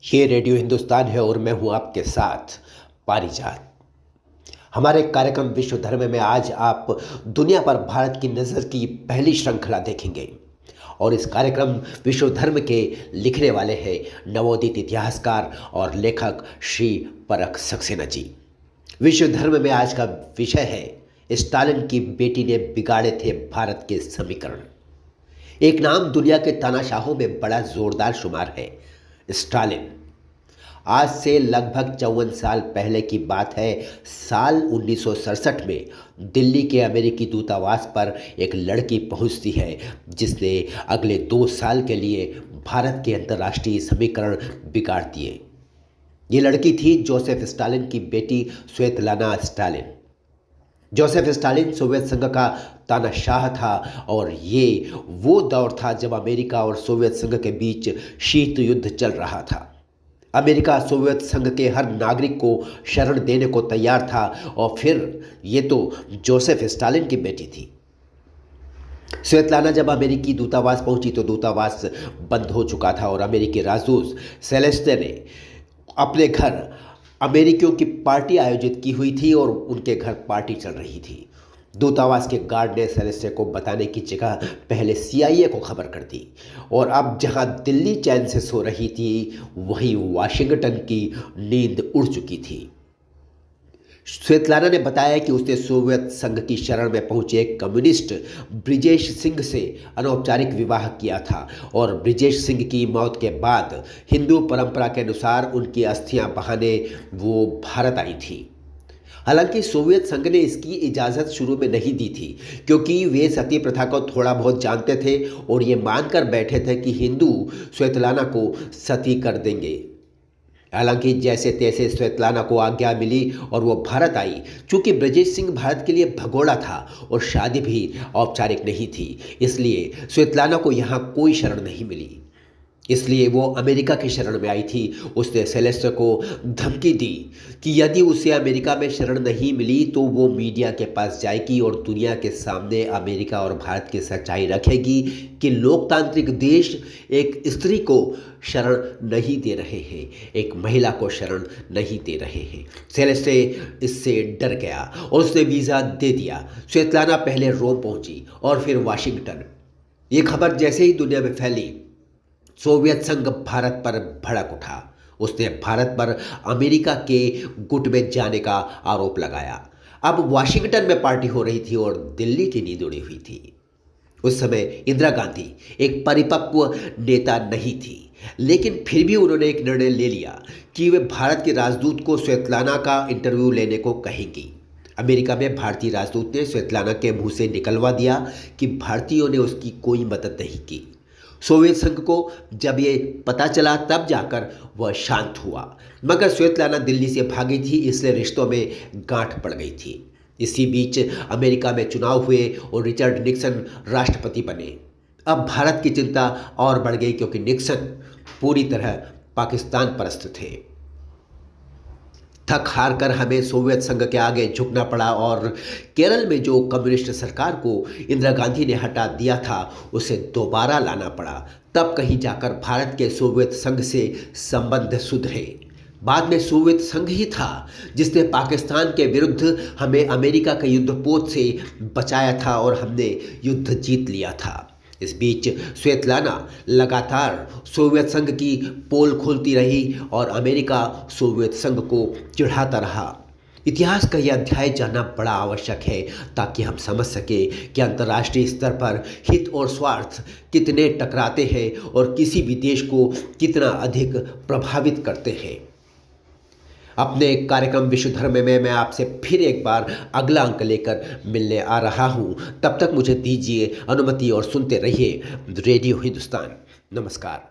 ये रेडियो हिंदुस्तान है और मैं हूं आपके साथ पारिजात। हमारे कार्यक्रम विश्व धर्म में आज आप दुनिया पर भारत की नज़र की पहली श्रृंखला देखेंगे। और इस कार्यक्रम विश्व धर्म के लिखने वाले हैं नवोदित इतिहासकार और लेखक श्री परख सक्सेना जी। विश्व धर्म में आज का विषय है स्टालिन की बेटी ने बिगाड़े थे भारत के समीकरण। एक नाम दुनिया के तानाशाहों में बड़ा जोरदार शुमार है, स्टालिन। आज से लगभग 54 साल पहले की बात है। साल 1967 में दिल्ली के अमेरिकी दूतावास पर एक लड़की पहुंचती है जिसने अगले 2 साल के लिए भारत के अंतर्राष्ट्रीय समीकरण बिगाड़ दिए। ये लड़की थी जोसेफ स्टालिन की बेटी Svetlana Stalin. Joseph Stalin Soviet संघ का तानाशाह था और ये वो दौर था जब अमेरिका और सोवियत संघ के बीच शीत युद्ध चल रहा था। अमेरिका सोवियत संघ के हर नागरिक को शरण देने को तैयार था और फिर ये तो जोसेफ स्टालिन की बेटी थी। स्वेतलाना जब अमेरिकी दूतावास पहुंची तो दूतावास बंद हो चुका था और अमेरिकी राजदूत सेलेस्टे ने अपने घर अमेरिकियों की पार्टी आयोजित की हुई थी और उनके घर पार्टी चल रही थी। दूतावास के गार्ड ने सेलेस्टे को बताने की जगह पहले CIA को खबर कर दी और अब जहां दिल्ली चैन से सो रही थी वहीं वाशिंगटन की नींद उड़ चुकी थी। स्वेतलाना ने बताया कि उसने सोवियत संघ की शरण में पहुंचे कम्युनिस्ट ब्रिजेश सिंह से अनौपचारिक विवाह किया था और ब्रिजेश सिंह की मौत के बाद हिंदू परंपरा के अनुसार उनकी अस्थियां बहाने वो भारत आई थी। हालांकि सोवियत संघ ने इसकी इजाज़त शुरू में नहीं दी थी क्योंकि वे सती प्रथा को थोड़ा बहुत जानते थे और ये मानकर बैठे थे कि हिंदू स्वेतलाना को सती कर देंगे। हालांकि जैसे तैसे स्वेतलाना को आज्ञा मिली और वो भारत आई। चूंकि ब्रजेश सिंह भारत के लिए भगोड़ा था और शादी भी औपचारिक नहीं थी, इसलिए स्वेतलाना को यहाँ कोई शरण नहीं मिली। इसलिए वो अमेरिका की शरण में आई थी। उसने सेलेस्टे को धमकी दी कि यदि उसे अमेरिका में शरण नहीं मिली तो वो मीडिया के पास जाएगी और दुनिया के सामने अमेरिका और भारत की सच्चाई रखेगी कि लोकतांत्रिक देश एक स्त्री को शरण नहीं दे रहे हैं, एक महिला को शरण नहीं दे रहे हैं। सेलेस्टे इससे डर गया और उसने वीज़ा दे दिया। स्वेतलाना पहले रोम पहुंची और फिर वाशिंगटन। ये खबर जैसे ही दुनिया में फैली, सोवियत संघ भारत पर भड़क उठा। उसने भारत पर अमेरिका के गुट में जाने का आरोप लगाया। अब वाशिंगटन में पार्टी हो रही थी और दिल्ली की नींद उड़ी हुई थी। उस समय इंदिरा गांधी एक परिपक्व नेता नहीं थी, लेकिन फिर भी उन्होंने एक निर्णय ले लिया कि वे भारत के राजदूत को स्वेतलाना का इंटरव्यू लेने को कहेंगी। अमेरिका में भारतीय राजदूत ने स्वेतलाना के मुंह से निकलवा दिया कि भारतीयों ने उसकी कोई मदद नहीं की। सोवियत संघ को जब ये पता चला तब जाकर वह शांत हुआ, मगर स्वेतलाना दिल्ली से भागी थी, इसलिए रिश्तों में गांठ पड़ गई थी। इसी बीच अमेरिका में चुनाव हुए और रिचर्ड निक्सन राष्ट्रपति बने। अब भारत की चिंता और बढ़ गई क्योंकि निक्सन पूरी तरह पाकिस्तान परस्त थे। थक हार कर हमें सोवियत संघ के आगे झुकना पड़ा और केरल में जो कम्युनिस्ट सरकार को इंदिरा गांधी ने हटा दिया था उसे दोबारा लाना पड़ा। तब कहीं जाकर भारत के सोवियत संघ से संबंध सुधरे। बाद में सोवियत संघ ही था जिसने पाकिस्तान के विरुद्ध हमें अमेरिका के युद्धपोत से बचाया था और हमने युद्ध जीत लिया था। इस बीच स्वेतलाना लगातार सोवियत संघ की पोल खोलती रही और अमेरिका सोवियत संघ को चिढ़ाता रहा। इतिहास का यह अध्याय जानना बड़ा आवश्यक है ताकि हम समझ सकें कि अंतर्राष्ट्रीय स्तर पर हित और स्वार्थ कितने टकराते हैं और किसी भी देश को कितना अधिक प्रभावित करते हैं। अपने कार्यक्रम विश्व धर्म में मैं आपसे फिर एक बार अगला अंक लेकर मिलने आ रहा हूँ। तब तक मुझे दीजिए अनुमति और सुनते रहिए रेडियो हिंदुस्तान। नमस्कार।